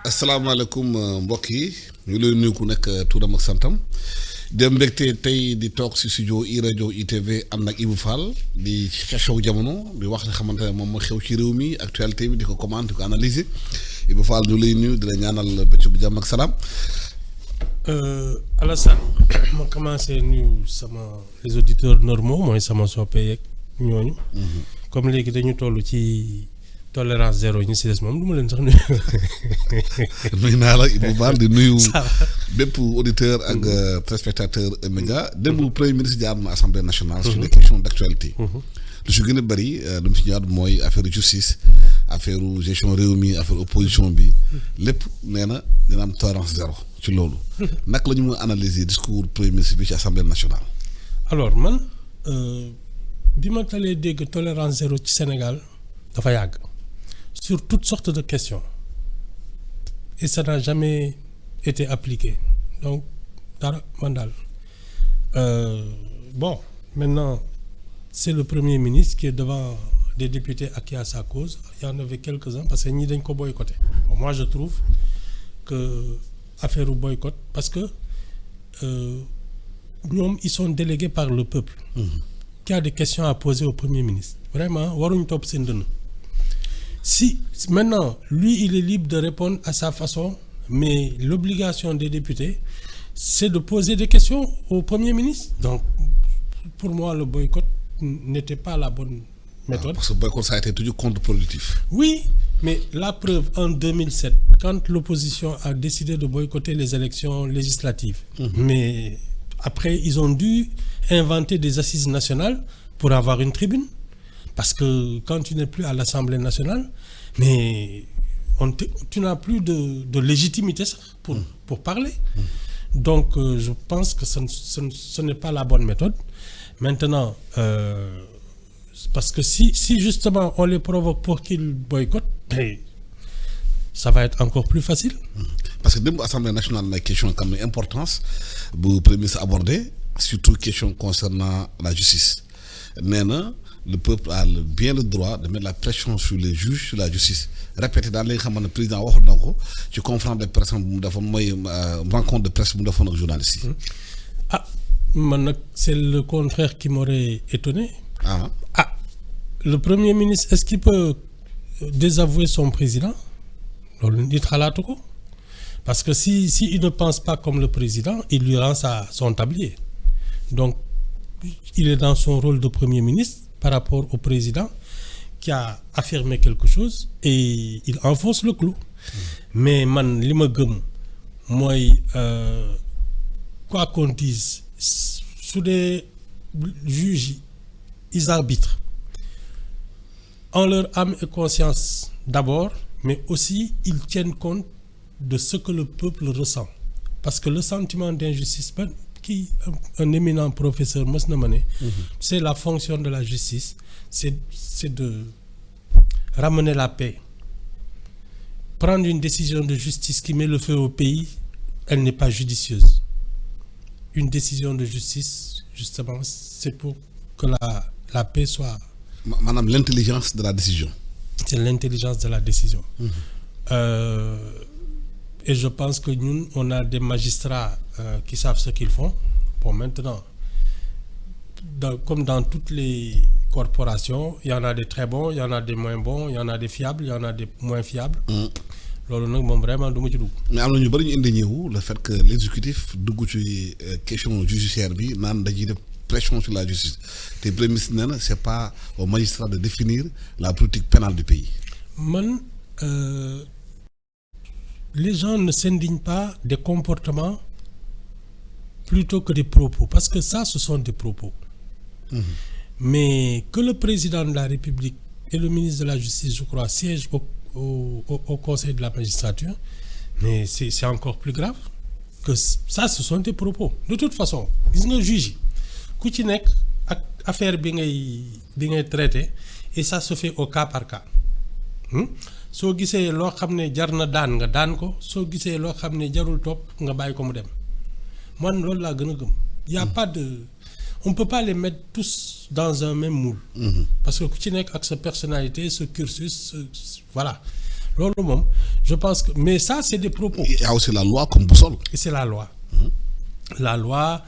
asalaamaaleykum mbokk yi ñu lay nuyu ku nekk turam ak santam dem mbégte tey di toog si studio i rajo ITV am nag Ibou Fall di xew jamono di wax ne xamante ne moom moo xew ci réew mi actualité bi di ko commenter di ko analyser Ibou Fall ñu lay nuyu di la ñaanal bëccëgu jàmm ak salaam. Alassane ma commencé nuyu les auditeurs normaux mooy sama soppe yeeg ñooñu. comme léegi dañu toll ci. tolérance zéro ñu si des moom du ma leen sax nuyu. nuyu naa la Ibou Fall di nuyu. bépp auditeur ak téléspectateur média démb premier ministre jaar na assemblée nationale. sur des questions d' actualité. lu si gën a bëri lu mu si ñëwaat mooy affaire justice affaire gestion réew mi affaire opposition bi lépp nee na dina am tolérance zéro ci loolu. naka la ñu mën a analyser discours premier ministre bi ci assemblée nationale. alors man bi ma talee dégg tolérance zéro ci Sénégal dafa yàgg. sur toutes sortes de questions et ça n'a jamais été appliqué donc dara man daal bon maintenant c'est le premier ministre qui est devant des députés à qui a sa cause il y en avait quelques-uns parce que ñii dañ ko boycotté bon, moi je trouve que affaire u boycott parce que ñoom ils sont délégués par le peuple qui a des questions à poser au premier ministre vraiment waruñ topp seen dënn. Si maintenant, lui, il est libre de répondre à sa façon, mais l'obligation des députés, c'est de poser des questions au Premier ministre. Donc, pour moi, le boycott n'était pas la bonne méthode. Parce que le boycott, ça a été toujours contre-productif. Oui, mais la preuve, en 2007, quand l'opposition a décidé de boycotter les élections législatives, mais après, ils ont dû inventer des assises nationales pour avoir une tribune. Parce que quand tu n'es plus à l'Assemblée nationale, mais tu n'as plus de légitimité pour parler. Donc, je pense que ce n'est pas la bonne méthode. Maintenant, parce que si justement on les provoque pour qu'ils boycottent, ça va être encore plus facile. Parce que dans l'Assemblée nationale, il y a une question comme l'importance que le Premier ministre a abordé, surtout une question concernant la justice. Néna, le peuple a bien le droit de mettre la pression sur les juges, sur la justice. Répéter dans les le président wax na ko ci conférence de presse bu mu defoon mooy rencontre de presse bu mu defoon ak journalistes yi. Ah man nag c'est le contraire qui m'aurait étonné. Le premier ministre est-ce qu'il peut désavouer son président loolu nit xalaatu ko parce que si il ne pense pas comme le président il lui rend son tablier donc il est dans son rôle de premier ministre par rapport au président qui a affirmé quelque chose et il enfonce le clou. Mais man li ma gëm mooy quoi qu'on dise su dee juges yi ils arbitrent en leur âme et conscience d'abord mais aussi ils tiennent compte de ce que le peuple ressent parce que le sentiment d'injustice un éminent professeur mës na ma ne c'est la fonction de la justice c'est de ramener la paix. Prendre une décision de justice qui met le feu au pays, elle n'est pas judicieuse. Une décision de justice, justement, c'est pour que la paix soit... Madame, l'intelligence de la décision. C'est l'intelligence de la décision. Et je pense que nous, on a des magistrats qui savent ce qu'ils font. Bon, maintenant, comme dans toutes les corporations, il y en a des très bons, il y en a des moins bons, il y en a des fiables, il y en a des moins fiables. loolu nag moom vraiment du ma ci dugg. mais am na ñu bëri ñu indi ñëw le fait que l'exécutif dugg ci question judiciaire bi naan dañuy def pression sur la justice te premier ministre nee na c'est pas au magistrat de définir la politique pénale du pays. Man les gens ne s'indignent pas des comportements plutôt que des propos parce que ça ce sont des propos. Mais que le président de la République et le ministre de la Justice je crois siègent au Conseil de la magistrature mais c'est encore plus grave que ça ce sont des propos de toute façon gis nga juge yi ku ci nekk ak affaire bi ngay traité et ça se fait au cas par cas soo gisee loo xam ne jar na daan nga daan ko soo gisee loo xam ne jarul topp nga bàyyi ko mu dem man loolu laa gën a gëm y a pas de on peut pas les mettre tous dans un même moule. Parce que ku ci nekk ak sa personnalité, ce cursus, voilà. Loolu moom, je pense que mais ça c'est des propos. Il y a aussi la loi comme boussole. Et c'est la loi. La loi,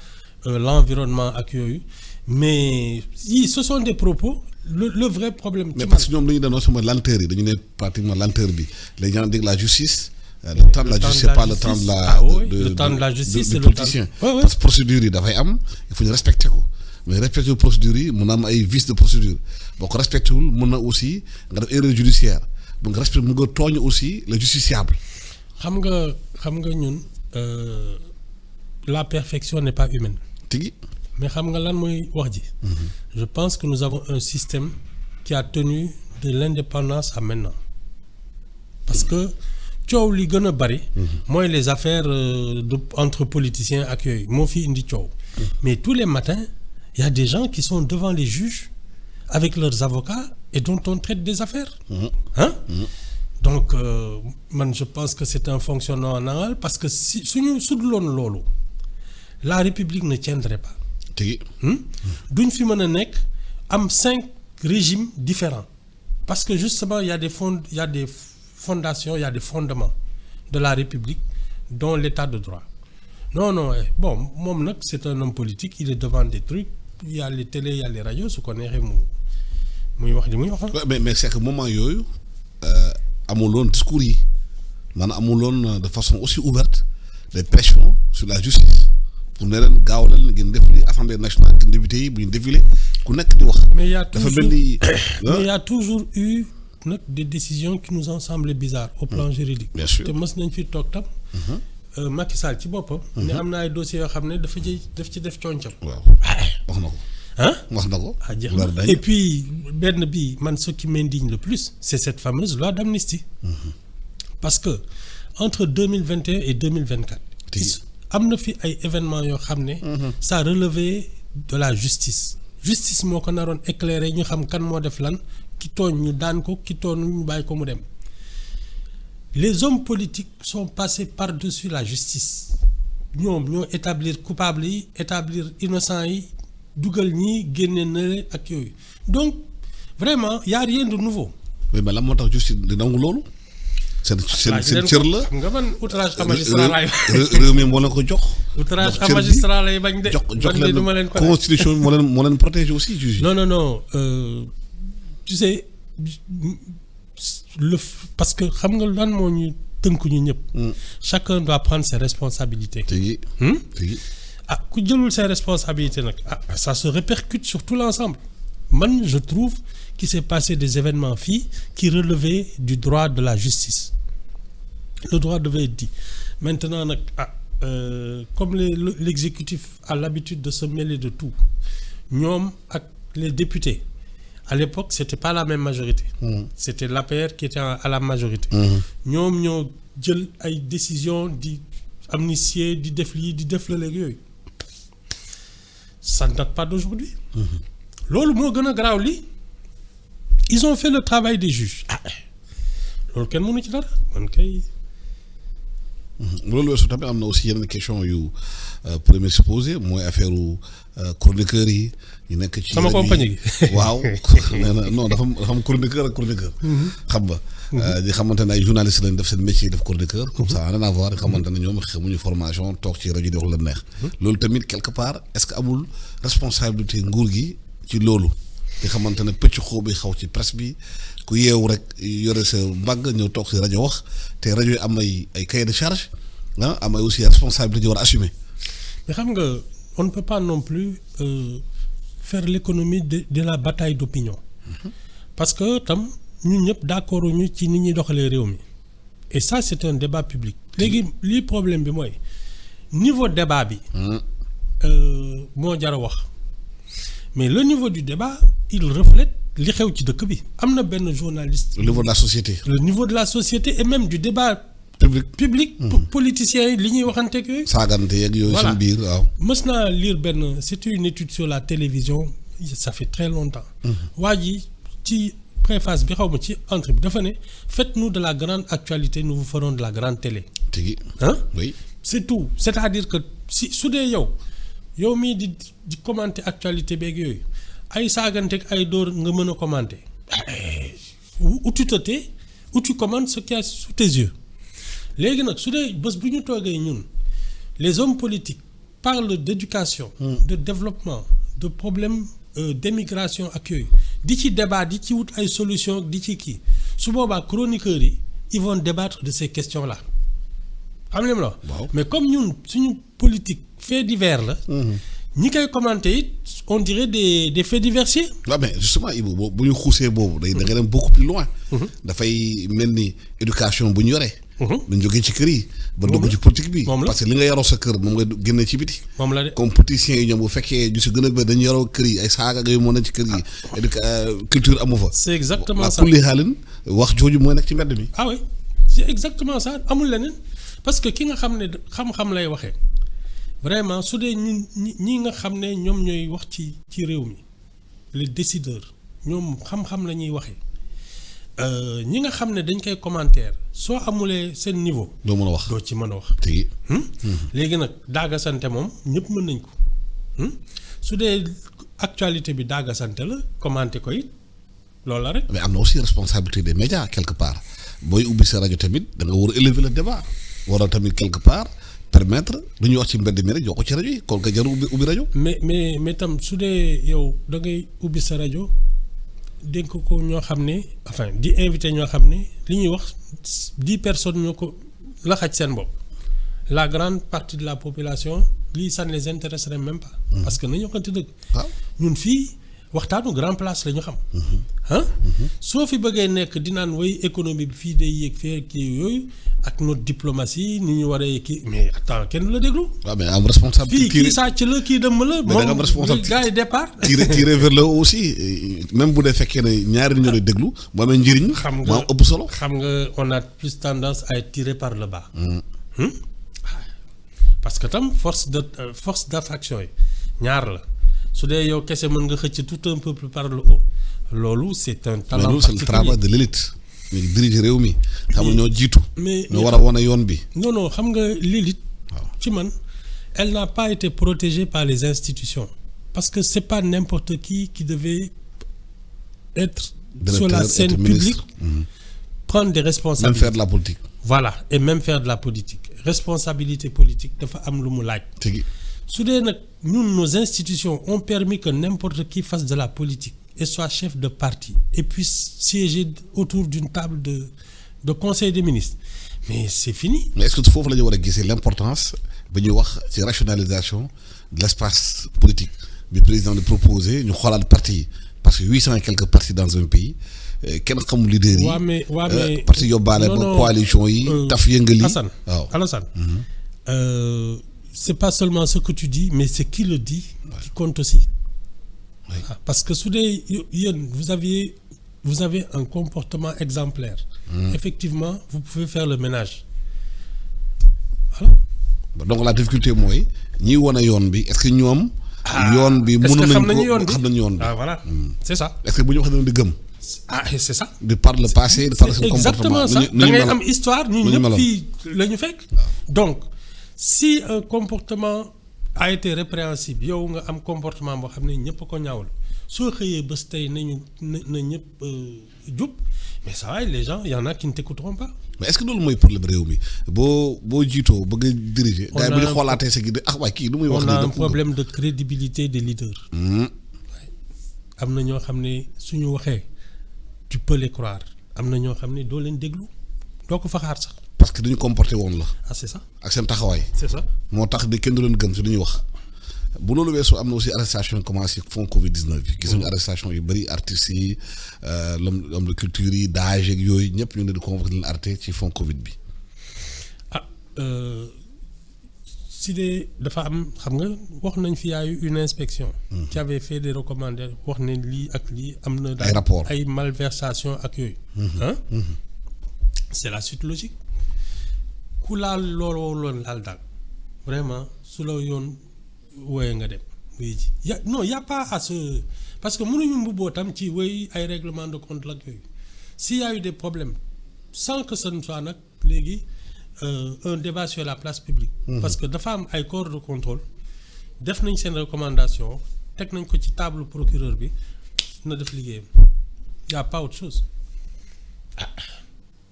l'environnement ak yooyu. Mais ce sont des propos. Le vrai problème. Mais parce que ñoom dañuy dénoncer mooy lenteur yi dañu ne pratiquement lenteur bi les gens disent la justice. Le temps de la justice c'est pas le temps de la. Le temps de la justice c'est le politicien. Parce que procédure yi dafay am il faut ñu respecter ko mais respecter procédure yi mun na am ay vices de procédure boo ko respecté wul mun na aussi nga def erreur judiciaire bu nga respecté mun nga tooñ aussi le justiciable. xam nga ñun la perfection n'est pas humaine. tigi. Mais xam nga lan mooy wax ji. Je pense que nous avons un système qui a tenu de l'indépendance à maintenant. Parce que coow li gën a bari. mooy les affaires entre politiciens ak yooyu moo fi indi coow. Mais tous les matins il y a des gens qui sont devant les juges avec leurs avocats et dont on traite des affaires. Hein? Donc man je pense que c'est un fonctionnement normal parce que si suñu sudloon loolu la République ne tiendrait pas. duñ fi mën a nekk am 5 régimes différents parce que justement il y a des fondations, il y a des fondements de la République dont l'état de droit. Non bon moom nag c'est un homme politique, il est devant des trucs, il y a les télés, il y a les radios su ko neexee muy wax di muy wax. mais c'est que moment yooyu amuloon discours yi maanaam amuloon de façon aussi ouverte des pressions sur la justice. pour ne leen gaaw leen ngeen def li assemblée nationale ak député yi bu ñu défilé ku nekk di wax. mais il y a toujours eu nag des décisions qui nous ont semblé bizarres au plan juridique. bien sûr te mës nañ fi toog tam. Macky Sall ci boppam. ne am na ay dossiers yoo xam ne dafa ci def concam. waaw wax na ko. wax na ko. jeex na et puis benn bi man ce qui m'indigne le plus c'est cette fameuse loi d'amnistie. parce que entre 2021 et 2024. am na fi ay événements yoo xam ne. ça relevait de la justice. justice moo ko naroon éclairer ñu xam kan moo def lan ki tooñ ñu daan ko ki tooñ ñu bàyyi ko mu dem. les hommes politiques sont passés par-dessus la justice ñoom ñoo établir coupable yi établir innocent yi dugal ñii génne na ak yooyu donc vraiment y a rien de nouveau. mais lan moo tax justice di nangu loolu. seen cër la xam nga man outrage à magistrat laay réew mi moo leen ko jox. outrage à magistrat lay bañ de. jox leen constitution bi moo leen protéger aussi juge. non tu sais parce que xam nga lan moo ñu tënk ñu ñëpp. chacun doit prendre ses responsabilités. tigi. ku jëlul ses responsabilités nag ça se répercute sur tout l'ensemble. man je trouve qu'il s'est passé des événements qui relevaient du droit de la justice. Le droit devait être dit. Maintenant nag comme l'exécutif a l'habitude de se mêler de tout ñoom ak les députés à l'époque c'était pas la même majorité. C'était l'APR qui était à la majorité. ñoom ñoo jël ay décisions di amnistier di def lii di def la léegi yooyu ça ne date pas d'aujourd'hui. loolu moo gën a garaaw lii ils ont fait le travail des juges loolu kenn mënu ci dara man kay. loolu weesu tamit am na aussi yeneen question yu premier supposé mooy affaire chroniqueurs yi ñu nekk ci. sama compagnie gi waaw nee na non dafa am chroniqueur ak chroniqueur. xam nga. di xamante ne ay journalistes lañ def seen métier def chroniqueur. comme ça rien à voir xamante ne ñoom xamuñu formation toog ci rajo di wax la neex. loolu tamit quelque part est-ce que amul responsabilité nguur gi ci loolu. di xamante ne pëcc xoo bi xaw ci presse bi ku yeewu rek yore sa mbagg ñëw toog si rajo wax te rajo yi am ay cahier de charge am ay aussi responsabilité yi war a assumer. mais xam nga on ne peut pas non plus faire l'économie de la bataille d'opinion. parce que tam ñun ñëpp d'accord ñu ci ni ñuy doxalee réew mi et ça c'est un débat public. léegi lii problème bi mooy niveau débat bi. moo jar a wax. mais le niveau du débat il reflète li xew ci dëkk bi am na benn journaliste. le niveau de la société. le niveau de la société et même du débat. public. Politiciens yi li ñuy waxanteeg yooyu. saagante yeeg yooyu seen biir waaw. mës naa lire benn c'était une étude sur la télévision ça fait très longtemps. waa ji ci préface bi xaw ma ci entre bi dafa ne faites-nous de la grande actualité nous vous ferons de la grande télé. tigi ah oui. c'est tout c'est-à-dire que si su dee yow yow mii di commenter actualité beeg yooyu ay saaganteeg ay dóor nga mën a commenter où tu te tais où tu commandes ce qu'il y a sous tes yeux léegi nag su dee bés bu ñu toogee ñun les hommes politiques parlent d'éducation de développement de problèmes d'émigration ak yooyu di ci débat di ci wut ay solutions di ci kii su boobaa chroniqueurs yi ils vont débattre de ces questions là xam nga li ma la wax mais comme ñun suñu politique fait divers la ñi koy commenter it on dirait des faits diversiers. waaw mais justement Ibou bu ñu xuusee boobu da ngay dem beaucoup plus loin. dafay mel ni éducation bu ñu yoree. dañ jógee ci kër yi. ba dugg ci politique bi. parce que li nga yaroo sa kër moom nga génne ci biti. moom la de comme politiciens yi ñoom bu fekkee ñu si gën a bëri dañu yaroo kër yi ay saaga yooyu moo nekk ci kër yi. culture amu fa. c'est exactement ça kulli xaalin wax jooju mooy nekk ci mbedd mi. ah oui c'est exactement ça amul leneen parce que ki nga xam ne xam-xam lay waxee. vraiment su dee ñi nga xam ne ñoom ñooy wax ci réew mi les décideurs ñoom xam-xam la ñuy waxee ñi nga xam ne dañ koy commentaire soo amulee seen niveau. doo mën a wax doo ci mën a wax. tigi léegi nag daaga sante moom ñëpp mën nañ ko su dee actualité bi daaga sante la commenter ko it loolu la rek. mais am na aussi responsabilité des médias quelque part booy ubbi sa rajo tamit da nga war a élever le débat war a tamit quelque part. permettre lu ñuy wax ci mbedd mi rek jox ko ci rajo yi kon nga jarul ubbi rajo. mais tam su dee yow da ngay ubbi sa rajo dénk ko ñoo xam ne enfin di invité ñoo xam ne li ñuy wax 10 personnes ñoo ko la xaj seen bopp la grande partie de la population lii ça ne les intéresserait même pas. parce que nañu waxante dëgg. ñun fii waxtaanu grand place la ñu xam. soo fi bëggee nekk di naan way économie bi fii day yéeg fee kii yooyu. ak notre diplomatie ni ñu waree kii mais attends kenn du la déglu. waaw mais am responsabilité fii kii sàcc la kii dëmm la. mais da nga am responsabilité gars yi départ. tirer vers le haut aussi même bu dee fekkee ne ñaari ñoo lay déglu moo amee njëriñ. xam nga moo ëpp solo. xam nga on a plus tendance à être tiré par le bas. parce que tam force d'attraction yi ñaar la su dee yow kese mën nga xëcc tout un peuple par le haut loolu c'est un talent. mais loolu c'est le travail de l'élite. mais diriger réew mi xam nga ñoo jiitu. ñoo war a wane yoon bi. non xam nga l'élite ci man elle n'a pas été protégée par les institutions parce que c'est pas n'importe qui devait être sur la scène publique prendre des responsabilités même faire de la politique. voilà et même faire de la politique responsabilité politique dafa am lu mu laaj. su dee nag ñun nos institutions ont permis que n'importe qui fasse de la politique et soit chef de parti et puisse siéger autour d'une table de conseil des ministres mais c'est fini. mais est-ce que foofu la ñu war a gisee l'importance ba ñuy wax ci rationalisation de l'espace politique bi président de proposer ñu xoolaat parti yi parce que 800 et quelques partis dans un pays kenn xamul leader yi. waaw mais parti yóbbaale ba coalition yi. taf yëngali Alassane c'est pas seulement ce que tu dis mais c'est qui le dit qui compte aussi. parce que su dee yéen vous avez un comportement exemplaire. effectivement vous pouvez faire le ménage voilà. donc la difficulté mooy ñiy wane yoon bi est-ce que ñoom. yoon bi mënu nañu ko xam nañu yoon bi. voilà c'est ça. est-ce que bu ñu wax di gëm. c'est ça. de par le passé de par seen comportement. exactement ça da ngay am histoire ñu ñëpp fii la ñu fekk. donc si un comportement a été répréhensible yow nga am comportement boo xam ne ñëpp a ko ñaawlu soo xëyee bés tey nañu na ñëpp jub mais ça va les gens y en a qui ne t'écouteront pas. mais est-ce que loolu mooy problème réew mi boo jiitoo bëgg a diriger. gars yi bu ñu xoolaatee sa gi de waay kii lu muy wax. on a un problème de crédibilité des leaders. am na ñoo xam ne suñu waxee tu peux les croire am na ñoo xam ne doo leen déglu doo ko fa xaar sax. parce que dañu comporté woon la. c'est ça. ak seen taxawaay. c'est ça. moo tax de kenn du leen gëm si lu ñuy wax bu loolu weesoo am na aussi arrestation commencé fond Covid 19 bi. gis nañu arrestation yu bëri artistes yi l'homme de culture yi d'âge ak yooyu ñëpp ñu ne di convoqué leen arrêté ci fond Covid bi. si dee dafa am xam nga wax nañ fi yaayu une inspection. qui avait fait des recommandations wax ne lii ak lii am na. ay rapport ay malversation ak yooyu. c'est la suite logique. ku laal loolu laal daal vraiment su la yoon wooyee nga dem wuy ji y a pas à se parce que mënuñu mbubboo tam ci wéy ay règlement de compte la yooyu s'il y a eu des problèmes sans que ce ne soit nag léegi un débat sur la place publique. parce que dafa am ay corps de contrôle def nañ seen recommandation teg nañ ko ci table procureur bi na def liggéeyam y a pas autre chose.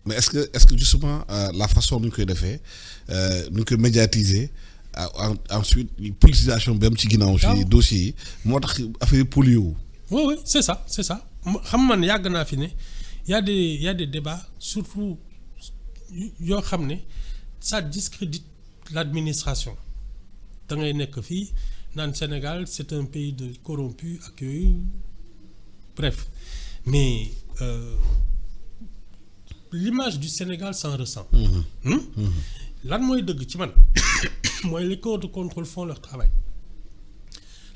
mais est-ce que justement la façon nu ñu koy defee nu ñu koy médiatiser ensuite politisation bi am ci ginnaaw ci dossiers yi moo tax affaire yi polio. oui c'est ça xam man yàgg naa fi ne y a des débats surtout yoo xam ne ça discrédite l'administration da ngay nekk fii naan Sénégal c'est un pays de corrompu ak yooyu bref mais l'image du Sénégal s'en ressent. lan mooy dëgg ci man mooy les corps de contrôle font leur travail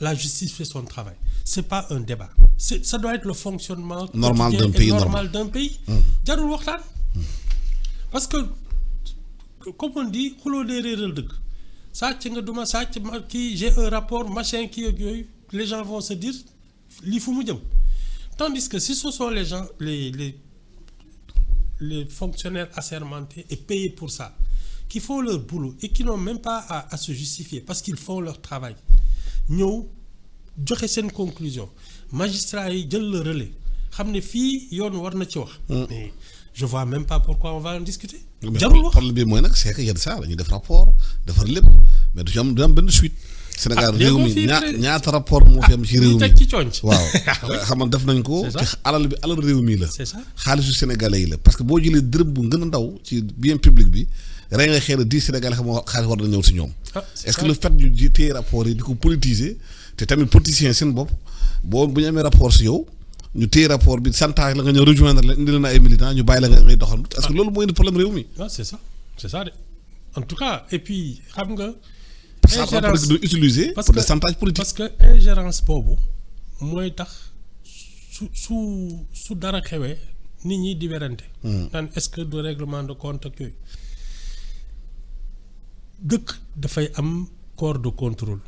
la justice fait son travail c'est pas un débat ça doit être le fonctionnement normal d'un pays jarul waxtaan parce que comme on dit xuloo dee réeral dëgg sàcc nga duma sàcc ma kii j'ai un rapport machin kii ak yooyu les gens vont se dire lii fu mu jëm tandis que si ce sont les gens les fonctionnaires assermentés et payés pour ça qui font leur boulot et qui n'ont même pas à se justifier parce qu'ils font leur travail ñëw joxe seen conclusion magistrats yi jël le relais xam ne fii yoon war na ci wax. mais je vois même pas pourquoi on va en discuter. jarul wax problème bi mooy nag c'est que yenn saa dañuy def rapport defar lépp mais du am benn suite. Sénégal réew mi ñaata rapport moo fi am ci réew mi teg ci coonc. waaw xam nga def nañ ko. ci alal réew mi la. c'est ça xaalisu sénégalais yi la parce que boo jëlee dërëm bu gën a ndaw ci bien public bi rey nga xëy na 10 sénégalais xam nga xaalis war na ñëw si ñoom. est-ce que le fait ñu téye rapport yi di ko politiser te tamit politiciens seen bopp bu ñu amee rapport si yow ñu téye rapport bi santaag la nga ñëw rejoindre la indi leen ay militants ñu bàyyi la nga ngay doxal. est-ce que loolu mooy indi problème réew mi. c'est ça de en tout cas et puis xam nga. ingérence du utiliser pour des chantages politiques. parce que ingérence boobu mooy tax su dara xewee nit ñi di werante. naan est-ce que du règlement de compte ak yooyu dëkk dafay am corps de contrôle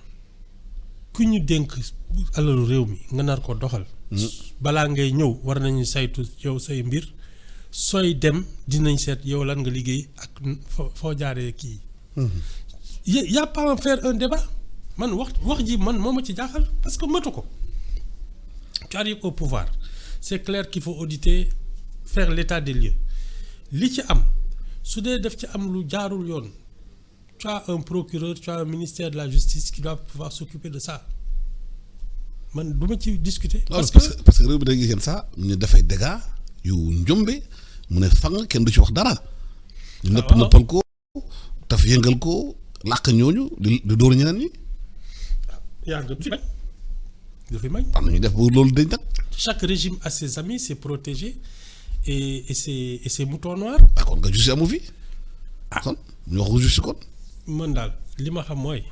ku ñu dénk alalu réew mi nga nar ko doxal. balaa ngay ñëw war nañu saytu yow say mbir sooy dem dinañ seet yow lan nga liggéey ak foo jaaree kii. y a pas à faire un débat man wax ji man moo ma ci jaaxal parce que matu ko tu arrives au pouvoir c'est clair qu'il faut auditer faire l'état des lieux li ci am su dee def ci am lu jaarul yoon tu as un procureur tu as un ministère de la justice qui doit pouvoir s'occuper de ça man du ma ci discuter. parce que réew bi da ngay gis ça ñu dafay dégâts yu njombe mu ne fang kenn du ci wax dara. ñu nëppal ko taf yëngal ko. làq ñooñu di dóor ñeneen ñi. yaa ngi fi may. am na ñuy def ba loolu dañ nag. chaque régime a ses amis ses protégés et ses moutons noirs. kon nga justice amu fi. kon ñu wax ko justice kon. man daal li ma xam mooy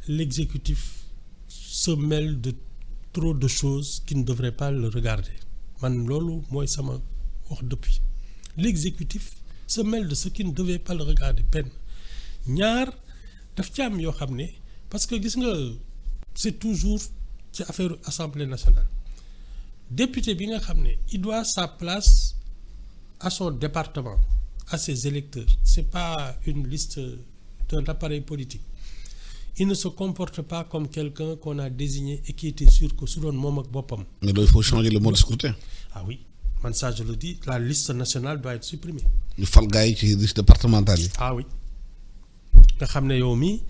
l'exécutif se mêle de trop de choses qui ne devraient pas le regarder man loolu mooy sama wax depuis l'exécutif se mêle de ce qui ne devait pas le regarder benn ñaar. daf ci am yoo xam ne parce que gis nga c'est toujours ci affaire Assemblée nationale député bi nga xam ne il doit sa place à son département à ses électeurs c'est pas une liste d'un appareil politique il ne se comporte pas comme quelqu'un qu'on a désigné et qui était sûr que su doon moom ak boppam. mais loolu il faut changer le mode de scrutin. ah oui man ça je le dis la liste nationale doit être supprimée. ñu fal gars yi ci liste départementale yi. ah oui. nga xam ne yow mii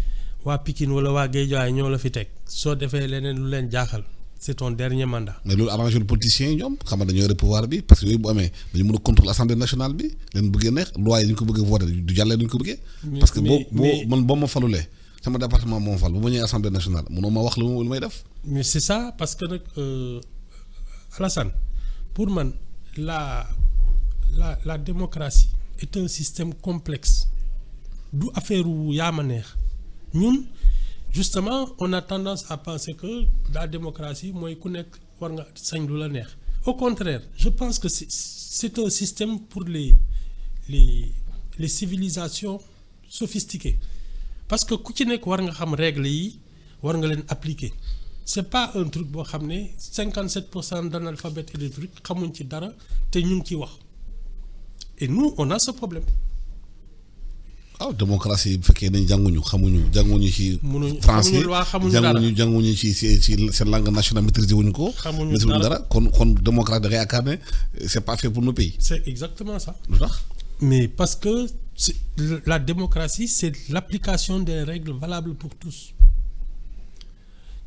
waa Pikine wala waa Guédiawaye ñoo la fi teg soo defee leneen lu leen jaaxal c'est ton dernier mandat. mais loolu arrangé le politicien yi ñoom xam nga dañoo yore pouvoir bi parce que yooyu bu amee dañu mën a contrôler assemblée nationale bi leen bëggee neex loi yi dañu ko bëggee voter du jàllee duñu ko bëggee. parce que boo ma falulee sama département moo ma fal bu ma ñëwee assemblée nationale mënoo ma wax lu may def. mais c'est ça parce que nag Alassane pour man la démocratie est un système complexe. du affaire wu yaama neex ñun justement on a tendance à penser que la démocratie mooy ku nekk war nga sañ lu la neex au contraire je pense que c'est un système pour les civilisations sophistiquées parce que ku ci nekk war nga xam règles yi war nga leen appliquer c'est pas un truc boo xam ne 57% d'analphabètes et des trucs xamuñ ci dara te ñu ngi ciy wax et nous on a ce problème. waaw démocratie bu fekkee ne jànguñu jànguñu ci. français jànguñu ci seen langue nationale maîtriser wuñu ko. xamuñu dara kon démocratie da ngay yaakaar ne c'est pas fait pour nos pays. c'est exactement ça. lu tax. mais parce que la démocratie c'est l'application des règles valables pour tous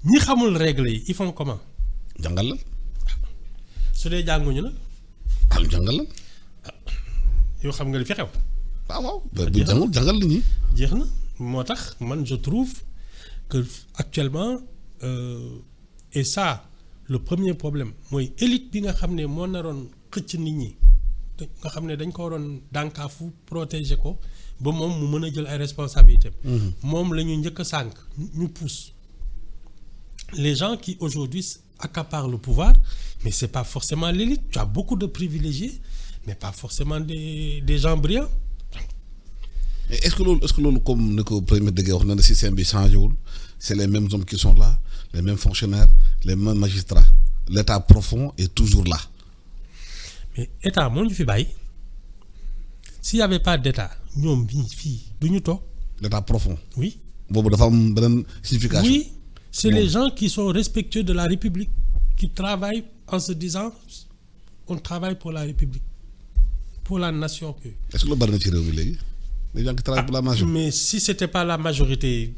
ñi xamul règles yi ils font comment. jàngal la. su dee jànguñu nag. jàngal la. yow xam nga li fi xew. waaw bu jàngal nit ñi. jeex na moo tax man je trouve que actuellement et ça le premier problème mooy élite bi nga xam ne moo naroon xëcc nit ñi nga xam ne dañ ko waroon dànkaafu protéger ko ba moom mu mën a jël ay responsabilités. moom la ñu njëkk a sànq ñu pousse les gens qui aujourd'hui accaparent le pouvoir mais c'est pas forcément l'élite. Tu as beaucoup de privilégiés mais pas forcément des gens brillants. mais est-ce que loolu comme ni ko premier déggee wax na ne système bi changé wul c'est les mêmes hommes qui sont là les mêmes fonctionnaires les mêmes magistrats l'état profond est toujours là. mais état moo ñu fi bàyyi s'il y avait pas d'état ñoom bi fii du ñu toog. l'état profond. oui boobu dafa am beneen signification. oui c'est les gens qui sont respectueux de la République qui travaillent en se disant on travaille pour la République pour la nation. est-ce que loolu bari na ci réew mi léegi. les gens qui travaillent pour la nation. mais si c'était pas la majorité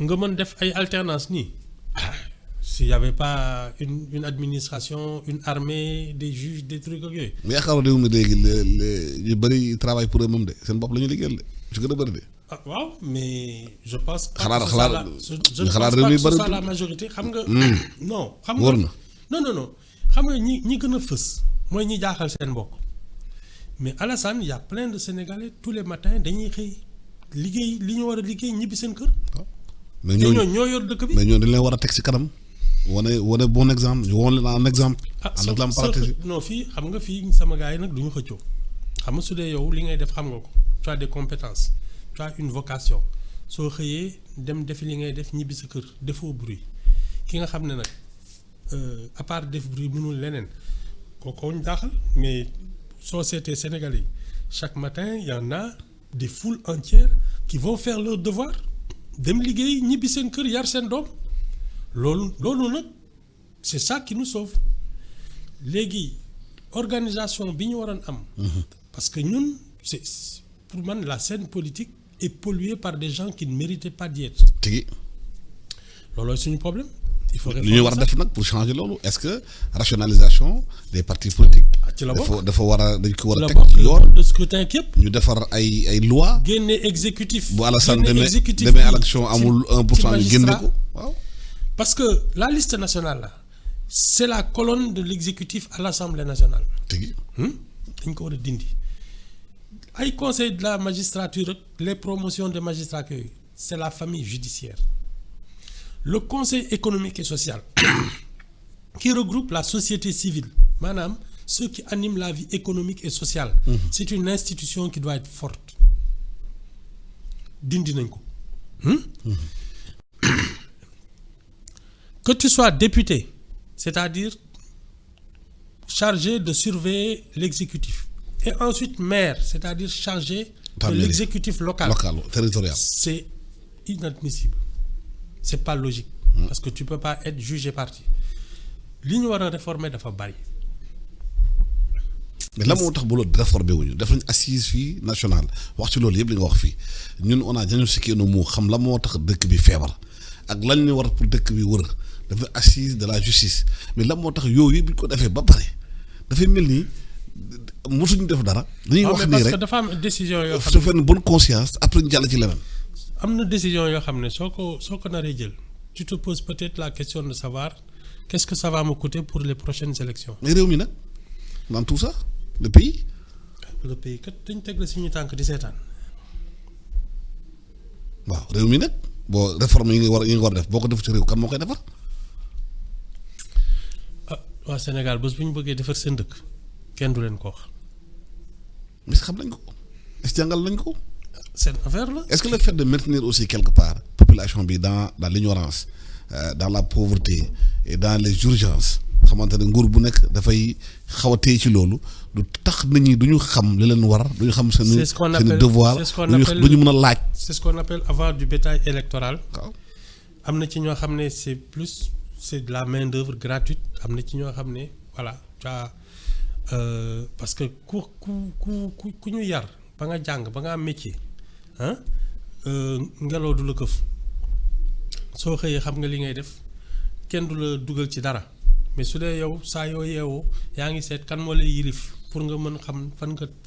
nga mën def ay alternance nii s'il y avait pas une administration une armée des juges des trucs ak yooyu. mais yaakaar réew mi léegi ñu bëri travail pour eux-mêmes de seen bopp la ñu liggéeyal de su gën a bëri de. waaw mais je pense. xalaat réew mi bëri la majorité xam nga. non xam nga wóor na. non xam nga ñi gën a fës mooy ñi jaaxal seen mbokk. mais Alassane il y a plein de Sénégalais tous les matins dañuy xëy liggéey li ñu war a liggéey ñibbi seen kër. mais ñooñu ñoo yor dëkk bi. mais ñooñu dañ leen war a teg ci kanam. wane bon exemple ñu woon leen en exemple. en exemple pratique. non fii xam nga fii sama gars yi nag du ñu xëccoo xam nga su dee yow li ngay def xam nga ko tu as des compétences tu as une vocation soo xëyee dem defi li ngay def ñibbi sa kër defoo bruit ki nga xam ne nag à part def bruit mënul leneen kooku ñu daaxal mais. Société sénégalaise chaque matin il y en a des foules entières qui vont faire leur devoir dem liggéey ñibbi seen kër yar seen doom loolu nag c'est ça qui nous sauve léegi organisation bi ñu waroon am. parce que ñun c'est pour man la scène politique est polluée par des gens qui ne méritaient pas d'y être. tigi. loolooy suñu problème. il faut li ñu war a def nag pour changer loolu est-ce que rationalisation des partis politiques. ci la bokk dafa war a dañ ko war a teg ci yoon de scrutin képp. ñu defar ay lois. génne exécutif. bu Alassane demee élection amul 1% ñu génne ko waaw. parce que la liste nationale là c'est la colonne de l'exécutif à l'Assemblée nationale. tigi. dañ ko war a dindi ay conseil de la magistrature les promotions de magistrats yooyu c'est la famille judiciaire. Le conseil économique et social qui regroupe la société civile maanaam ceux qui animent la vie économique et sociale. C'est une institution qui doit être forte. dindi nañ ko. Que tu sois député c'est-à-dire chargé de surveiller l'exécutif et ensuite maire c'est-à-dire chargé de l'exécutif local territorial. C'est inadmissible. C'est pas logique. Parce que tu peux pas être juge et partie. li ñu war a réformer dafa bari. mais la moo tax ba loolu réformer wuñu def nañ assise fii nationale wax ci loolu yëpp li nga wax fii ñun on a diagnostiqué no moo xam la moo tax dëkk bi feebar ak lan ñu war pour dëkk bi wër dafa assise de la justice mais la moo tax yooyu bu ñu ko defee ba pare dafay mel ni mosuñu def dara. dañuy wax nii rek parce que dafa am décision yoo xam ne dafa une bonne conscience après ñu jàll ci leneen. am na décision yoo xam ne soo ko naree jël tu te poses peut-être la question de savoir qu'est-ce que ça va me coûter pour les prochaines élections. mais réew mi nag dans tout ça le pays. le pays kat dañ teg la suñu tànk di seetaan. waaw réew mi nag boo réforme yi nga war a def boo ko def ci réew kan moo koy defar. ah waa Sénégal bés bu ñu bëggee defar seen dëkk kenn du leen ko wax. mais xam nañ ko est-ce que jàngal nañ ko. seen affaire la. est-ce que le fait de maintenir aussi quelque part population bi dans l'ignorance dans la pauvreté et dans les urgences xamante ne nguur bu nekk dafay xaw a téye ci loolu du tax nit ñi du ñu xam li leen war du ñu xam seen devoir du ñu mën a laaj. c'est ce qu'on appelle avoir du bétail électoral. waaw am na ci ñoo xam ne c'est de la main d'œuvre gratuite am na ci ñoo xam ne voilà tu as parce que ku ñu yar ba nga jàng ba nga am métier ah ngelaw du la këf soo xëyee xam nga li ngay def kenn du la dugal ci dara mais su dee yow saa yoo yeewoo yaa ngi seet kan moo lay yilif pour nga mën xam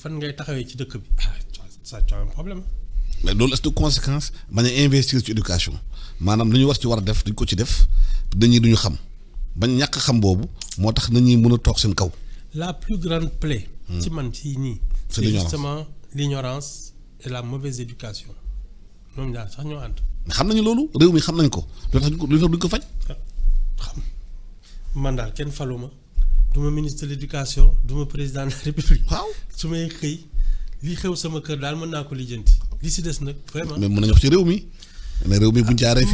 fan ngay taxawee ci dëkk bi ça c'est un problème. mais loolu est-ce que conséquence bañ a investir ci éducation maanaam lu ñu war a def duñ ko ci def nit ñi duñu xam bañ ñàkk xam boobu moo tax nit ñi mën a toog seen kaw. la plus grande plaie. ci man ci nii. c'est justement l'ignorance et la mauvaise éducation ñoom ñaar sax ñoo ànd. xam nañu loolu réew mi xam nañ ko lu tax duñ ko faj. xam man daal kenn faluma du ma ministre de l'éducation du ma président de la république. waaw su may xëy li xew sama kër daal mën naa ko lijjanti li si des nag vraiment. mais mën nañu wax ci réew mi ne réew mi buñ jaaree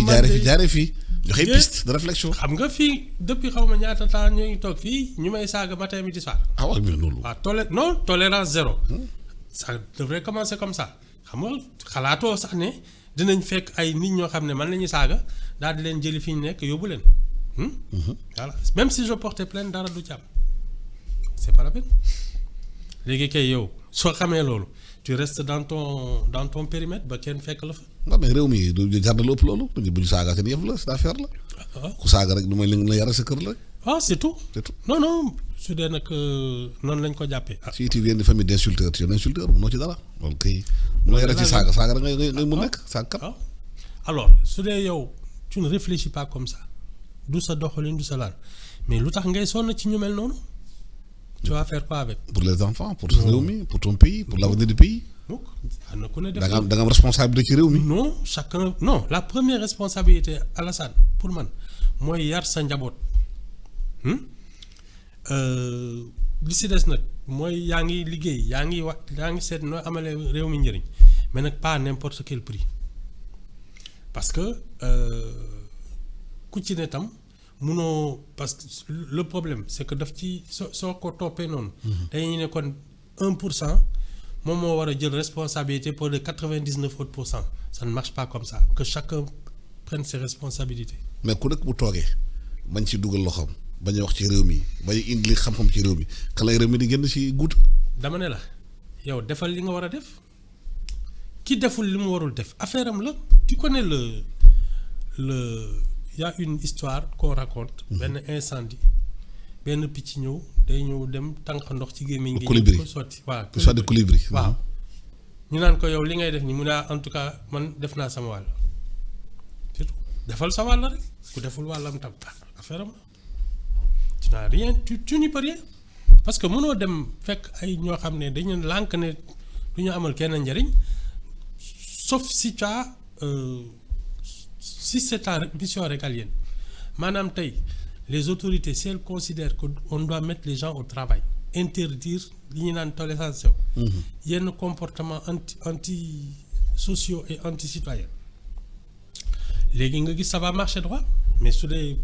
fii joxe piste de réflexion. xam nga fii depuis xaw ma ñaata temps ñoo ngi toog fii ñu may saaga matin midi soir. ah waaw mais loolu. waaw tolérance zéro. ça devrait commencer comme ça xam nga xalaatoo sax ne dinañ fekk ay nit ñoo xam ne man la ñuy saaga daal di leen jëli fi ñu nekk yóbbu leen. voilà même si je portais plainte dara du ci am c'est pas la peine léegi kay yow soo xamee loolu tu restes dans ton périmètre ba kenn fekk la fa. waaw mais réew mi du jar na lu ëpp loolu bu ñu saaga seen yëf la c'est affaire la. ku saaga rek du may la yara sa kër la rek. ah c'est tout. non su dee nag noonu lañ ko jàppee. si tu viens de famille d'insulteurs tu es un insulteur mënoo ci dara loolu kay. mu la yara ci saaga da ngay mu nekk saaga kat. alors su dee yow tu ne réfléchis pas comme ça du sa doxalin du sa laal mais lu tax ngay sonn ci ñu mel noonu. tu vas faire quoi avec. pour les enfants pour réew mi pour ton pays pour l'avenir du pays. donc na ku ne def da nga am responsabilité ci réew mi. non la première responsabilité Alassane pour man mooy yar sa njaboot li si des nag mooy yaa ngi liggéey yaa ngi seet nooy amalee réew mi njëriñ mais nag pas n'importe quel prix parce que ku ci ne tam munoo parce que le problème c'est que daf ci soo ko toppee noonu. dañuy ne kon 1% moom moo war a jël responsabilité pour les 99 autres %. Ça ne marche pas comme ça que chacun prenne ses responsabilités. mais ku nekk bu toogee bañ ci dugal loxoom bañ a wax ci réew mi bañ a indi li xam-xam ci réew mi kan lay réew mi di génn ci guut. dama ne la yow defal li nga war a def ki deful li mu warul def affaire am la tu connais y a une histoire qu'on raconte. benn incendie benn picc ñëw day ñëw dem tànq ndox ci gémmiñ gi. colibri ko sotti waaw soit de colibri. waaw ñu naan ko yow li ngay def ni mu ne en tout cas man def naa sama wàll surtout defal sa wàll rek ku deful wàllam tam affaire am la tu n'as rien tu n'y peux rien parce que mënoo dem fekk ay ñoo xam ne dañu lànk ne du ñu amal kenn njariñ sauf si tu as si c'est ta mission régalienne maanaam tey les autorités si elles considèrent qu'on doit mettre les gens au travail interdire li ñu naan tolérance yenn comportement anti sociaux et anti citoyens léegi nga gis ça va marcher droit mais su dee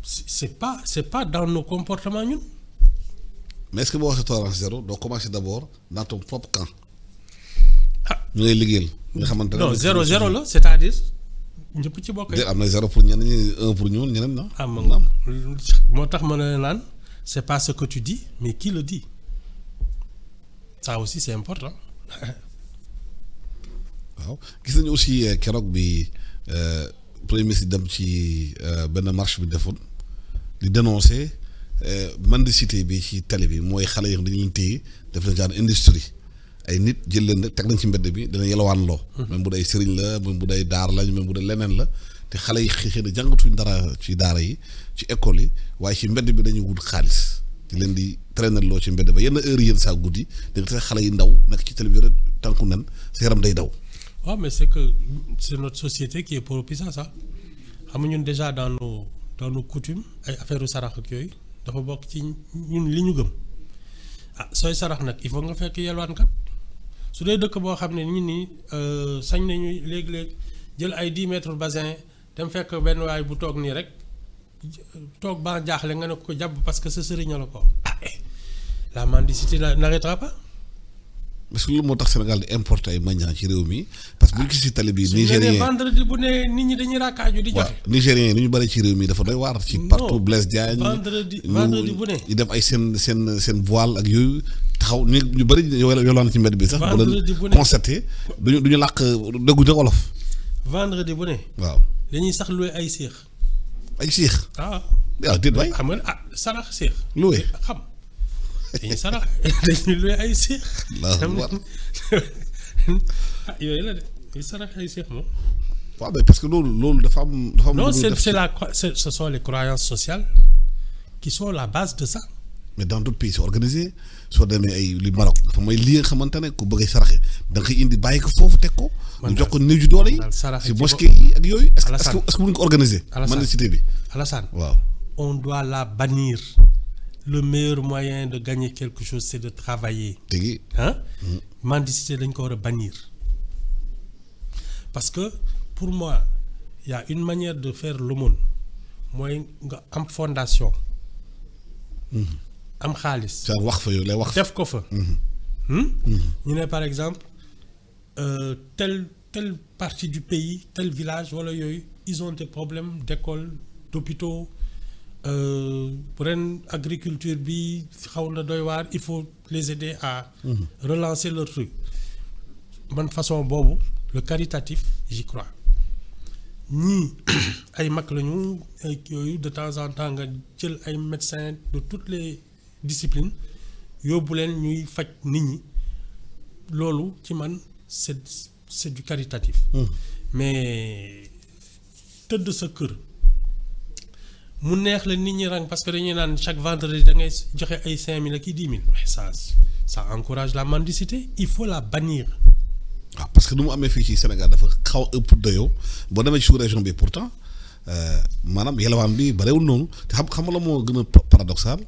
c'est pas dans nos comportements ñun. mais est-ce que boo waxee tolérance zéro doo commencer d'abord dans ton propre camp. ñu ngay liggéeyal. nga xamante ne non zéro la c'est-à-dire ñëpp ci bokk. am na zéro pour ñenn ñi 1 pour ñun ñeneen non. moo tax ma ne naan c'est pas ce que tu dis mais qui le dit ça aussi c'est important. waaw gis nañu aussi keroog bi premier ministre dem ci benn marche bi defoon di dénoncer mendicité bi ci télé bi mooy xale yi dañu leen téye def leen genre industrie ay nit jël leen rek teg nañ ci mbedd bi dana yelwaan loo. même bu day sëriñ la même bu day daar lañ même bu day leneen la te xale yi xëy na jàngatuñ dara ci daara yi ci école yi waaye ci mbedd bi dañuy wut xaalis di leen di traîner loo ci mbedd ba yenn heure yéen saa guddi da nga xale yi ndaw nekk ci télé bi rek tànku nen sa yaram day daw. waaw mais c'est que c'est notre société qui est propice à ça xam nga ñun déjà dans nos coutumes ay affaire sarax ak yooyu dafa bokk ci ñun li ñu gëm sooy sarax nag il faut nga fekk yelwaankat su dee dëkk boo xam ne nit ñi sañ nañu léeg-léeg jël ay 10 mètres bassin dem fekk benn waay bu toog nii rek toog ba jaaxle nga ne ko jàpp parce que sa sëriñ la ko la mendicité n'arrêtera pas. parce que loolu moo tax Sénégal di importer ay mandiants ci réew mi parce que bu ñu gis ci tali bi. Nigérien vendredi bu ne nit ñi dañuy raakaaju di joxe. waaw Nigérien yi ni ñu bëri ci réew mi dafa doy waar. ci partout Blaise Diagne. vendredi bu ne. ñu def ay seen voile ak yooyu taxaw ñu bëri yolaan ci mbedd bi sax. vendredi bu ne bu leen constaté duñu làkk déggu ca wolof. vendredi bu ne. waaw dañuy sax loué ay séex. ay séex. waaw déet waay. xam nga sarax séex. loué xam. dañuy sarax dañuy luy ay séex. yooyu la de dañuy sarax ay séex moom. waaw mais parce que loolu dafa am. non ce sont les croyances sociales qui sont la base de ça. mais dans d'autres pays c'est organisé soo demee ay li Maroc dafa mooy li nga xamante ne ku bëgg a saraxe da nga koy indi bàyyi ko foofu teg ko. ñu jox ko néew ji doole yi. si mosquée yi ak yooyu. est-ce que bu ñu ko organisé. mendicité bi Alassane waaw. on doit la bannir. Le meilleur moyen de gagner quelque chose, c'est de travailler. Hein? Mendicité, dañ ko war a bannir. Parce que pour moi, il y a une manière de faire l'aumône. Mooy nga am fondation. Am xaalis. genre wax fa yow lay wax. def ko fa. ñu ne par exemple telle partie du pays, tel village wala yooyu ils ont des problèmes d'école, d'hôpitaux. ren agriculture bi xaw na doy waar il faut les aider à relancer leur truc man façon boobu le caritatif j'y crois ñii ay mag lañu ay yooyu de temps en temps nga jël ay médecins de toutes les disciplines yóbbu leen ñuy faj nit ñi loolu ci man c'est du caritatif mais tëdd sa kër mu neex la nit ñi rang parce que dañuy naan chaque vendredi da ngay joxe ay 5 000 ak i 10 000 mais ça encourage la mendicité il faut la bannir. waaw parce que nu mu amee fii ci Sénégal dafa xaw ëpp dayoo boo demee ci sous-région bi pourtant maanaam yelwaan bi barewul noonu te xam la moo gën a paradoxal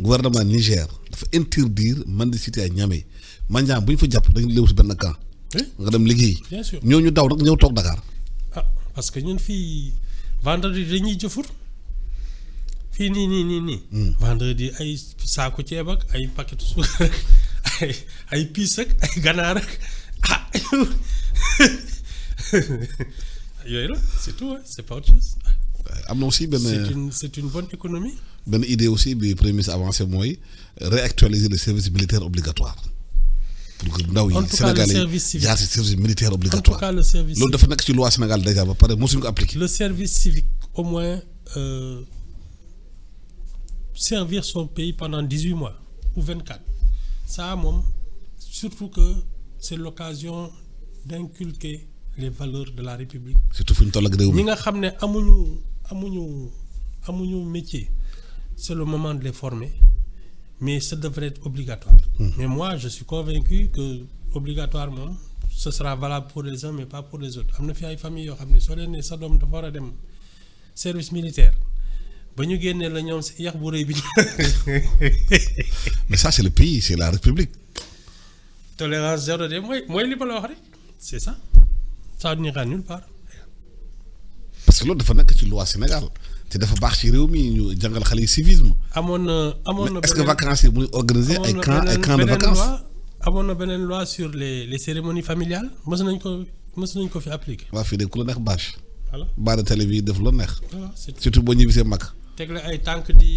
gouvernement Niger dafa interdire mendicité à Niamey mandiant bu ñu fa jàpp dañu léew si benn camp. nga dem liggéey. bien sûr ñooñu daw nag ñëw toog Dakar. parce que ñun fii vendredi dañuy jëfur. fii nii. vendredi ay saako ceeb ak ay paquet suukar ak ay piis ak ay ganaar ak yooyu la c'est tout c'est pas autre chose. am na aussi c'est une bonne économie. benn idée aussi bi premier ministre avancé mooy réactualiser le service militaire obligatoire. pour que ndaw yi Sénégalais yi jaar ci service militaire obligatoire. en tout cas le service loolu dafa nekk ci loi Sénégal déjà ba pare mosuñu ko appliquer. le service civique au moins. Servir son pays pendant 18 mois ou 24 ça moom surtout que c'est l'occasion d'inculquer les valeurs de la République. surtout fu ñu toll ak réew mi ñi nga xam ne amuñu métier c'est le moment de les former mais ça devrait être obligatoire. Mais moi je suis convaincu que obligatoire moom ce sera valable pour les uns mais pas pour les autres am na fi ay famille yoo xam ne soo leen ne sa doom dafa war a dem service militaire. ba ñu génnee la ñoom si yax bu rëy bi. mais ça c'est le pays c'est la République. tolérance zéro de mooy li ma la wax rek c'est ça ça n'ira nulle part. parce que loolu dafa nekk ci loi Sénégal te dafa baax ci réew mi ñu jàngal xale yi civisme. amoon na est-ce que vacances yi muy organiser ay camp de vacances. amoon na beneen loi sur les cérémonies familiales mës nañ ko fi appliquer. waa fii de ku la neex bâche. voilà baare télé bi def la neex. voilà surtout boo ñibbisee mag. tegle ay tànk di.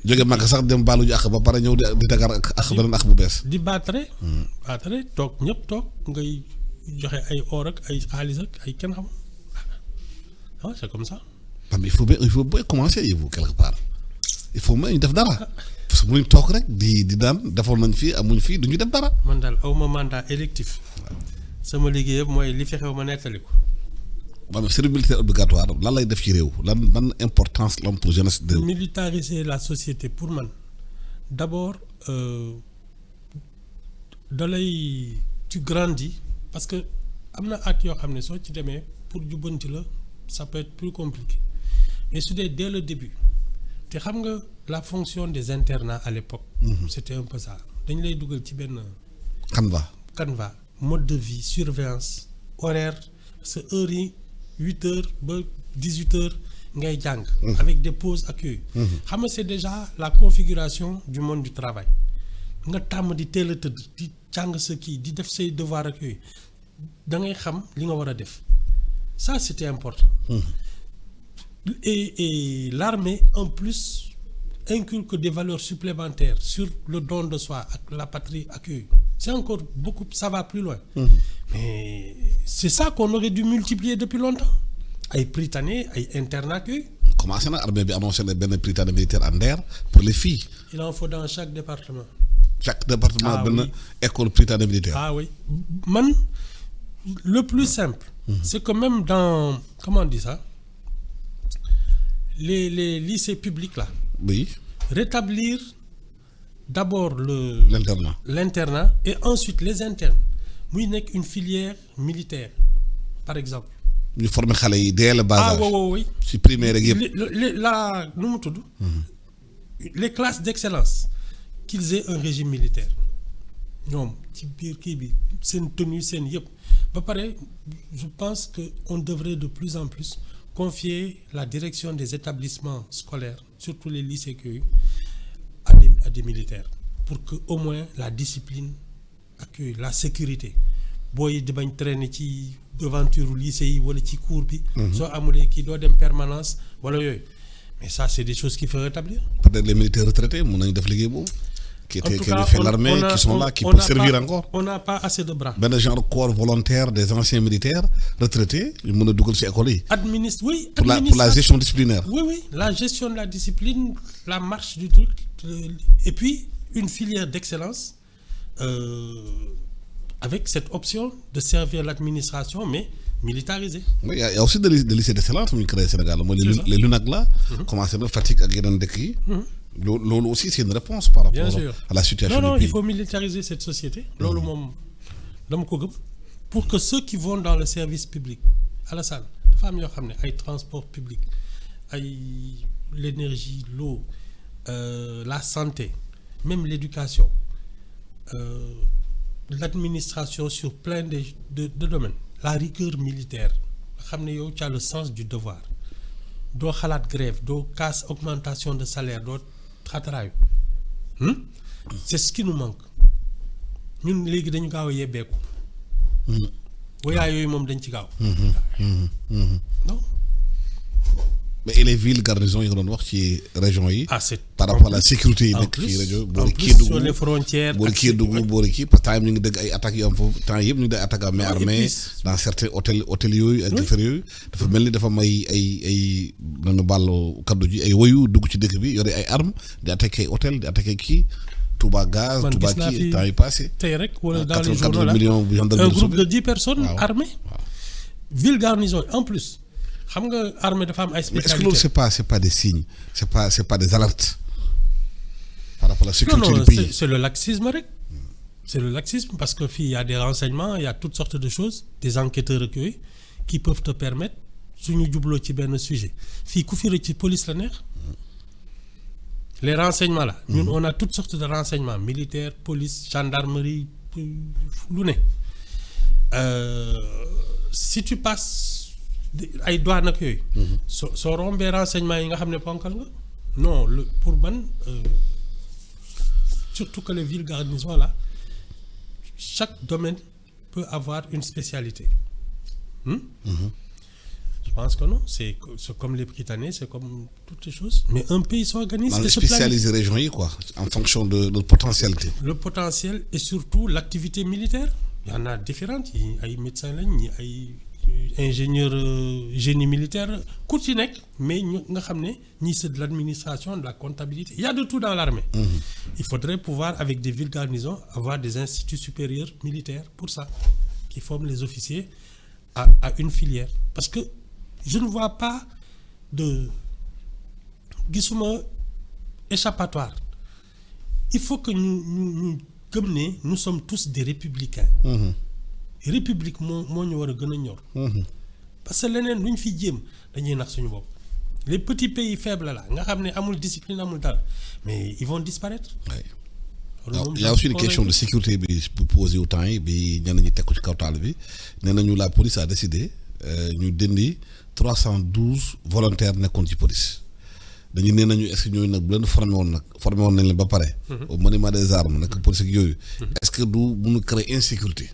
jóge mag sax dem baalu ju àq ba pare ñëw di tegaat ak beneen àq bu bees. di baatare toog ñëpp toog ngay joxe ay or ak ay xaalis ak ay kenn xam c'est comme ça. mais il faut bien commencer vous quelque part il faut ñu def dara parce que mënuñ toog rek di daan defoon nañ fii amuñ fii duñu def dara. man daal awma mandat électif sama liggéey yëpp mooy li fi xew ma nettali ko. waaw mais service militaire obligatoire lan lay def ci réew lan importance la am pour jeunesse de. militariser la société pour man d'abord tu grandis parce que am na at yoo xam ne soo ci demee pour jubbanti la ça peut être plus compliqué mais su dee dès le début te xam nga la fonction des internats à l'époque. C'était un peu ça dañ lay dugal ci benn. canevas mode de vie surveillance horaire sa heure yi 8 heures ba 18 heures ngay jàng. Avec des pauses accueil. Xam nga c'est déjà la configuration du monde du travail. Nga tàmm di teel a tëdd di jàng sa kii di def say devoir ak yooyu da ngay xam li nga war a def ça c'était important. Et l'armée en plus inculque des valeurs supplémentaires sur le don de soi ak la patrie ak yooyu c'est encore beaucoup, ça va plus loin. Mais c'est ça qu'on aurait dû multiplier depuis longtemps ay prytanée ay internat ak yooyu. Commencé na armée bi annoncé na benn prytanée militaire en Nder pour les filles. Il en faut dans chaque département. Chaque département benn école prytanée militaire. Ah oui man le plus simple. C'est que même dans comment on dit ça les lycées publics là. Oui. Rétablir d'abord l'internat et ensuite les internes muy nekk une filière militaire par exemple. ñu former xale yi dès le bas âge. Oui. ci primaire ak yëpp. la nu mu tudd. Les classes d'excellence qu'ils aient un régime militaire ñoom ci biir kii bi seen tenue seen yëpp ba pare je pense que on devrait de plus en plus confier la direction des établissements scolaires surtout les lycées yooyu à des militaires pour que au moins la discipline ak yooyu la sécurité booy di bañ traîner ci devanture lycée yi wala ci cours bi. soo amulee kii doo dem permanence wala yooyu mais ça c'est des choses qu'il faut rétablir. Peut-être les militaires retraités mën nañu def liggéey boobu. qui fait l'armée, qui sont là, qui peuvent servir encore. On n'a pas assez de bras. Ben genre corps volontaire des anciens militaires retraités, ils mën a dugal ci école yi. Pour la gestion disciplinaire. Oui, la gestion de la discipline, la marche du truc, et puis une filière d'excellence avec cette option de servir l'administration, mais militarisée. Oui, il y a aussi des lycées d'excellence qui sont créés au Sénégal. Les LUNAC là, commencent à Fatick ak yeneen dëkk yi. Lolo aussi c'est une réponse par rapport à la situation du pays. Il faut militariser cette société. Lolo mom dama ko gëm pour que ceux qui vont dans le service public, Alassane, dafa am yoo xam ne ay transport public, ay l'énergie, l'eau, la santé, même l'éducation, l'administration sur plein de domaines, la rigueur militaire, xam ne yow tu as le sens du devoir. Doo xalaat grève, doo casse augmentation de salaire, doo xataraayu. C'est ce qui nous manque. Ñun léegi dañu gaaw a yebbeeku. Woyaa yooyu moom dañ ci gaaw. Non. Mais et les villes garnisons yi nga doon wax ci région yi. Par rapport à la sécurité yi nekk ci rajo. En plus sur les frontières. boori Kédougou boori kii parce que temps ñu ngi dégg ay attaques yu am foofu temps yëpp ñu ngi dégg attaques à main armée dans certains hôtels yooyu ak affaire yooyu. dafa mel ni dafa may ay nañu bàllu kaddu ji ay woyu dugg ci dëkk bi yore ay armes di attaquer hôtel di attaquer kii. Touba Gaz, Touba kii temps yi passé. Tey rek wala dans les journaux là un groupe de 10 personnes armées. Ville garnison en plus. Xam nga armée dafa am ay spécialité. Est-ce que loolu c'est pas des signes, c'est pas des alertes par rapport à la sécurité du pays. C'est le laxisme rek. C'est le laxisme parce que fii il y a des renseignements, il y a toutes sortes de choses, des enquêteurs recueillis qui peuvent te permettre suñu jubloo ci benn sujet fii ku fi rëcc ci police la neex. Les renseignements là, ñun on a toutes sortes de renseignements militaires, police, gendarmerie, lu ne. Si tu passes ay douane ak yooyu. soo rombee renseignements yi nga xam ne ponkal nga. Non pour man surtout que les villes garnisons là chaque domaine peut avoir une spécialité. Je pense que non, c'est comme les Britanniques, c'est comme toutes les choses. Mais un pays s'organise. On spécialise les régions quoi, en fonction de notre potentialité. Le potentiel et surtout l'activité militaire. Il y en a différentes. Il y a des médecins, il y a des ingénieurs génie militaire, ku ci nekk mais nga xam ne ñii c'est de l'administration, de la comptabilité. Il y a de tout dans l'armée. Il faudrait pouvoir avec des villes garnisons avoir des instituts supérieurs militaires pour ça, qui forment les officiers à une filière. Parce que je ne vois pas de gisuma échappatoire. Il faut que nous comme nous sommes tous des républicains. République moo ñu war a gën a ñor. Parce que leneen lu ñu fi jéem dañuy nax suñu bopp. Les petits pays faibles là nga xam ne amul discipline amul dara mais ils vont disparaître. Il y a aussi une question de sécurité bi posée au temps yi bi ñenn ñi teg ko ci kaw taal bi nee nañu la police a décidé ñu dindi 312 volontaires nekkoon ci police dañu nee nañu est-ce que ñooñu nag bu leen formé woon nañ leen ba pare. au maniement des armes nekk police ak yooyu. est-ce que du mënu créer insécurité.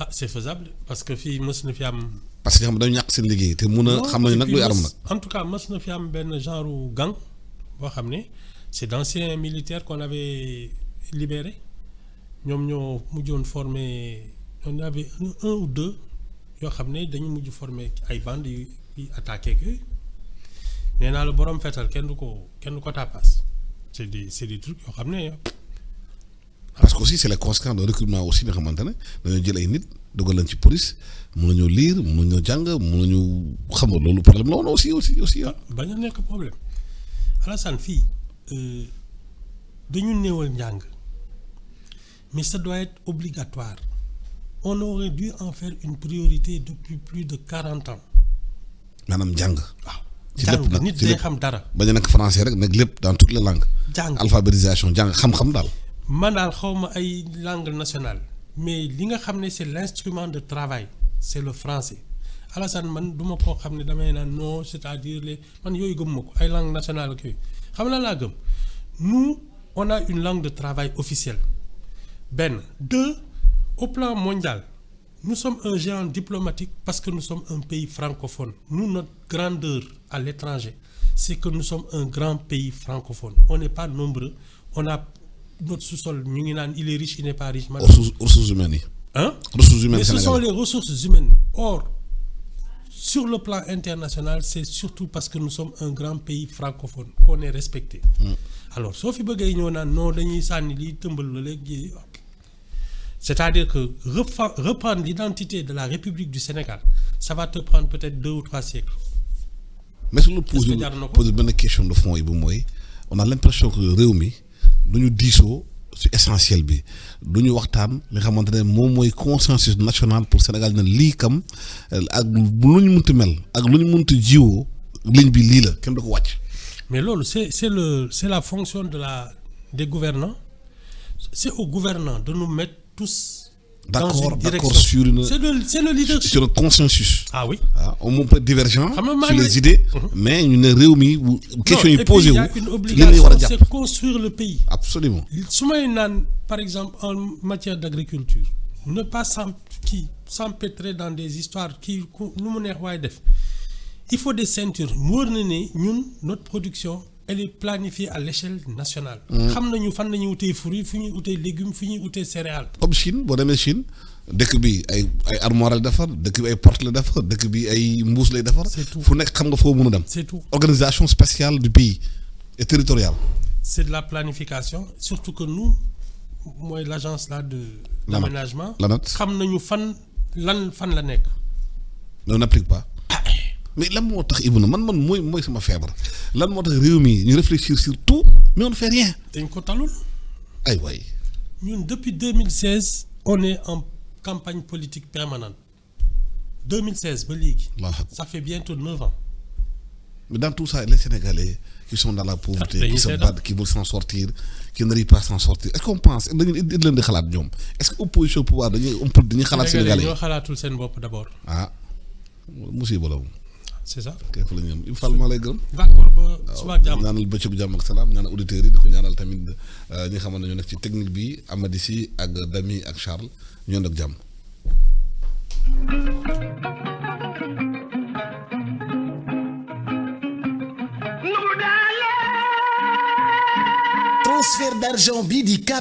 ah c'est faisable parce que fii mës na fi am. parce que xam dañu ñàkk seen liggéey te mun a xam nañu nag luy arme nag. en tout cas mës na fi am benn genre gang boo xam ne c'est d'anciens militaires qu'on avait libérés ñoom ñoo mujjoon former on avait un ou deux yoo xam ne dañu mujj former ay bandes yu attaqué ak yooyu nee naa la borom fetal kenn du ko tàppaas c'est des trucs yoo xam ne. parce que aussi c'est les conséquences de recrutement aussi nga xamante ne dañoo jël ay nit dugal leen ci police mun nañoo lire mun nañoo jàng mun nañu xam nga loolu problème la woon aussi ah. bañ a nekk problème Alassane fii dañu néewal njàng mais ça doit être obligatoire on aurait dû en faire une priorité depuis plus de 40 ans. maanaam jàng. waaw ci lépp nag nit day xam dara. bañ a nekk français rek nag lépp dans toutes les langues. jàng alphabétisation jàng xam-xam daal. man daal xawma ay langue nationale mais li nga xam ne c'est l'instrument de travail c'est le français Alassane man duma koo xam ne damay naan non c'est-à-dire man yooyu gëm ma ko ay langue nationale ak yooyu xam na laa gëm nous on a une langue de travail officielle benn deux au plan mondial nous sommes un géant diplomatique parce que nous sommes un pays francophone nous notre grandeur à l'étranger c'est que nous sommes un grand pays francophone on n'est pas nombreux on a notre sous-sol ñu ngi naan il est riche il n'est pas riche. ressources humaines yi. ressources humaines. Mais ce sont les ressources humaines. Or, sur le plan international, c'est surtout parce que nous sommes un grand pays francophone qu'on est respecté. Alors soo fi bëggee ñëw naan non dañuy sànni lii tëmbal la léegi c'est-à-dire que reprendre l'identité de la République du Sénégal ça va te prendre peut-être 2 ou 3 siècles. mais su la pose benn question de fond yi bu mooy on a l'impression que réew mi du ñu diisoo ci essentiel bi du ñu waxtaan li nga xamante ne moom mooy consensus national pour Sénégal ne lii kam ak lu ñu munti mel ak lu ñu munti jiwoo ligne bi lii la kenn du ko wàcc. mais loolu c'est la fonction des gouvernants c'est aux gouvernants de nous mettre tous dans une direction. D'accord sur une. C'est le leadership. Sur le consensus. Ah oui. On peut être divergent sur les idées, mais ñu ne réew mi question yi posé wu. Il y a une obligation, c'est construire le pays. Absolument. su may naan par exemple en matière d'agriculture ne pas s'empêtrer dans des histoires lu mu neex waaye def il faut des ceintures mu wër na ne ñun notre production elle est planifiée à l'échelle nationale. xam nañu fan la ñuy wutee fruits fu ñuy wutee légumes fu ñuy wutee céréales. comme Chine boo demee Chine dëkk bi ay armoire la defar dëkk bi ay porte la defar dëkk bi ay mbuus lay defar. c'est tout fu nekk xam nga foo mën a dem. c'est tout organisation spatiale du pays et territoriale. c'est de la planification surtout que nous mooy l'agence là d'aménagement. xam nañu fan la nekk. mais on n'applique pas. mais lan moo tax Ibou man mooy sama feebar lan moo tax réew mi ñu réfléchir sur tout mais on ne fait rien. dañ ko talul. ay waay. ñun depuis 2016 on est en campagne politique permanente 2016 ba léegi. ça fait bientôt 9 ans. mais dans tout ça les Sénégalais qui sont dans la pauvreté qui se battent qui veulent s'en sortir qui n'arrivent pas à s'en sortir est-ce qu'on pense dañu leen di xalaat ñoom est-ce que opposition pouvoir dañuy xalaat Sénégalais ñoo xalaatul seen bopp d'abord. musiba la moom. c'est ça. képp la ñu am il faut maa lay gërëm. d'accord ba suba ak jàmm. ñaanal bëccëgu jàmm ak salaam ñaanal auditeurs yi di ko ñaanal tamit ñi nga xamante ne ñoo nekk ci technique bi Amady Sy ak Dami ak Charles ñoo nekk jàmm. transfert d'argent bi di Cap